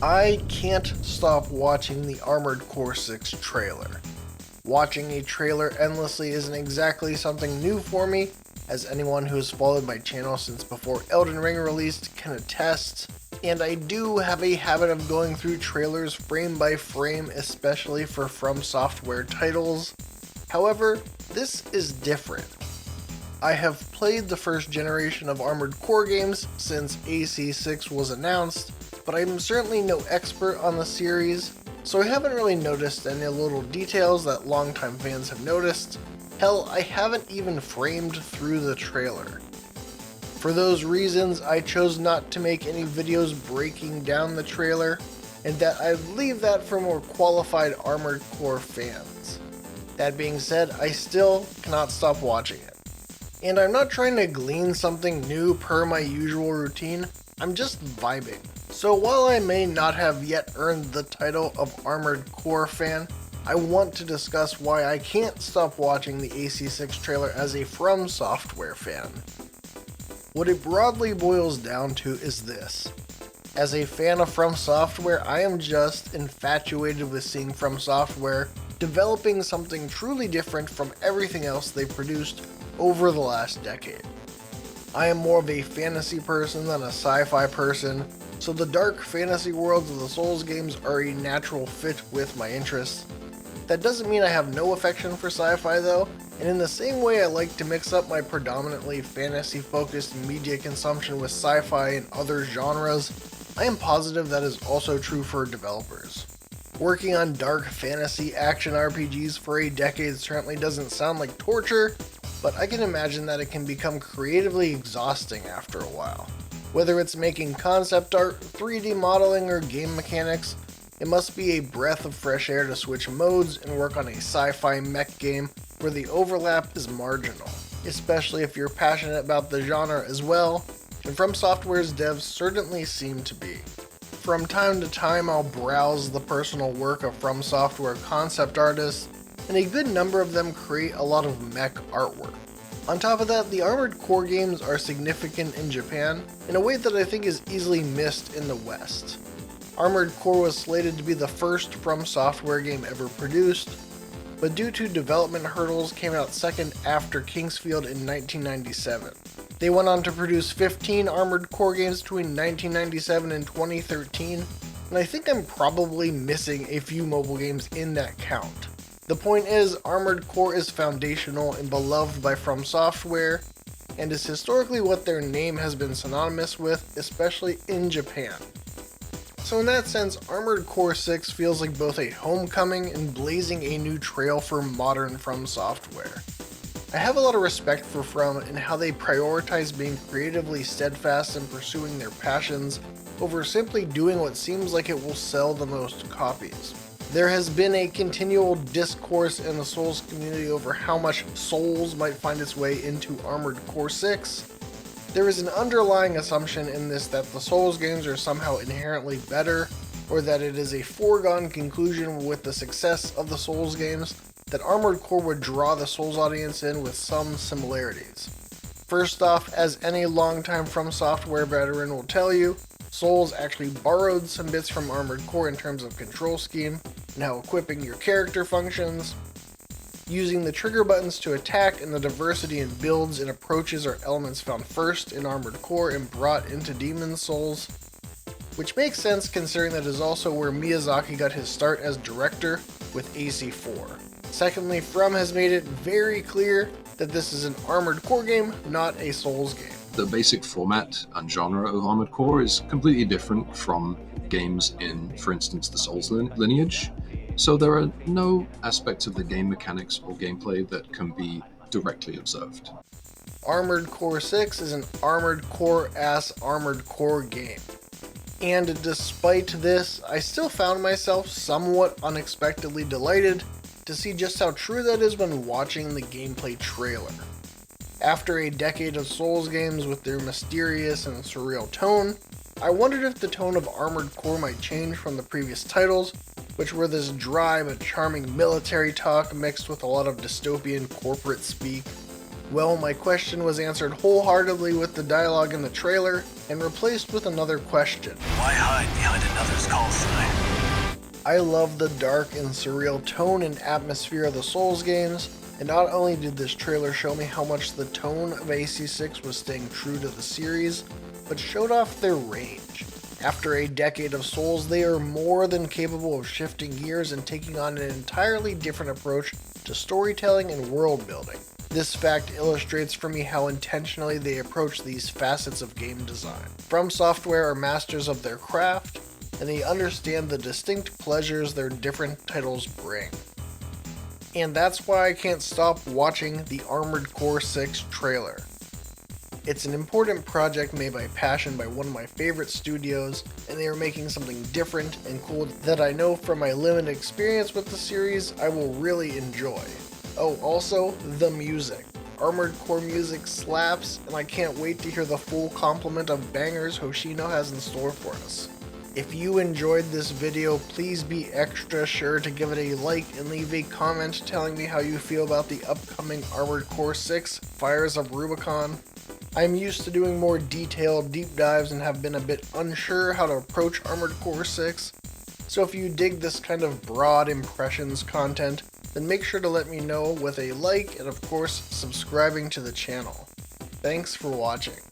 I can't stop watching the Armored Core 6 trailer. Watching a trailer endlessly isn't exactly something new for me, as anyone who has followed my channel since before Elden Ring released can attest, and I do have a habit of going through trailers frame by frame, especially for FromSoftware titles. However, this is different. I have played the first generation of Armored Core games since AC6 was announced, but I'm certainly no expert on the series, so I haven't really noticed any little details that longtime fans have noticed. Hell, I haven't even framed through the trailer. For those reasons, I chose not to make any videos breaking down the trailer, and that I'd leave that for more qualified Armored Core fans. That being said, I still cannot stop watching it. And I'm not trying to glean something new per my usual routine, I'm just vibing. So while I may not have yet earned the title of Armored Core fan, I want to discuss why I can't stop watching the AC6 trailer as a FromSoftware fan. What it broadly boils down to is this. As a fan of FromSoftware, I am just infatuated with seeing FromSoftware developing something truly different from everything else they've produced over the last decade. I am more of a fantasy person than a sci-fi person, so the dark fantasy worlds of the Souls games are a natural fit with my interests. That doesn't mean I have no affection for sci-fi though, and in the same way I like to mix up my predominantly fantasy-focused media consumption with sci-fi and other genres, I am positive that is also true for developers. Working on dark fantasy action RPGs for a decade certainly doesn't sound like torture, but I can imagine that it can become creatively exhausting after a while. Whether it's making concept art, 3D modeling, or game mechanics, it must be a breath of fresh air to switch modes and work on a sci-fi mech game where the overlap is marginal, especially if you're passionate about the genre as well, and FromSoftware's devs certainly seem to be. From time to time I'll browse the personal work of FromSoftware concept artists, and a good number of them create a lot of mech artwork. On top of that, the Armored Core games are significant in Japan in a way that I think is easily missed in the West. Armored Core was slated to be the first FromSoftware game ever produced, but due to development hurdles came out second after Kingsfield in 1997. They went on to produce 15 Armored Core games between 1997 and 2013, and I think I'm probably missing a few mobile games in that count. The point is, Armored Core is foundational and beloved by FromSoftware, and is historically what their name has been synonymous with, especially in Japan. So in that sense, Armored Core 6 feels like both a homecoming and blazing a new trail for modern FromSoftware. I have a lot of respect for From and how they prioritize being creatively steadfast in pursuing their passions over simply doing what seems like it will sell the most copies. There has been a continual discourse in the Souls community over how much Souls might find its way into Armored Core 6. There is an underlying assumption in this that the Souls games are somehow inherently better, or that it is a foregone conclusion with the success of the Souls games that Armored Core would draw the Souls audience in with some similarities. First off, as any longtime FromSoftware veteran will tell you, Souls actually borrowed some bits from Armored Core in terms of control scheme and how equipping your character functions, using the trigger buttons to attack, and the diversity in builds and approaches are elements found first in Armored Core and brought into Demon's Souls, which makes sense considering that is also where Miyazaki got his start as director with AC4. Secondly, From has made it very clear that this is an Armored Core game, not a Souls game. The basic format and genre of Armored Core is completely different from games in, for instance, the Souls lineage, so there are no aspects of the game mechanics or gameplay that can be directly observed. Armored Core 6 is an Armored Core-ass Armored Core game. And despite this, I still found myself somewhat unexpectedly delighted to see just how true that is when watching the gameplay trailer. After a decade of Souls games with their mysterious and surreal tone, I wondered if the tone of Armored Core might change from the previous titles, which were this dry but charming military talk mixed with a lot of dystopian corporate speak. Well, my question was answered wholeheartedly with the dialogue in the trailer, and replaced with another question. Why hide behind another's call sign? I love the dark and surreal tone and atmosphere of the Souls games, and not only did this trailer show me how much the tone of AC6 was staying true to the series, but showed off their range. After a decade of Souls, they are more than capable of shifting gears and taking on an entirely different approach to storytelling and world building. This fact illustrates for me how intentionally they approach these facets of game design. FromSoftware are masters of their craft, and they understand the distinct pleasures their different titles bring. And that's why I can't stop watching the Armored Core 6 trailer. It's an important project made by passion by one of my favorite studios, and they are making something different and cool that I know from my limited experience with the series I will really enjoy. Oh, also, the music. Armored Core music slaps, and I can't wait to hear the full complement of bangers Hoshino has in store for us. If you enjoyed this video, please be extra sure to give it a like and leave a comment telling me how you feel about the upcoming Armored Core 6 Fires of Rubicon. I'm used to doing more detailed deep dives and have been a bit unsure how to approach Armored Core 6, so if you dig this kind of broad impressions content, then make sure to let me know with a like and of course subscribing to the channel. Thanks for watching.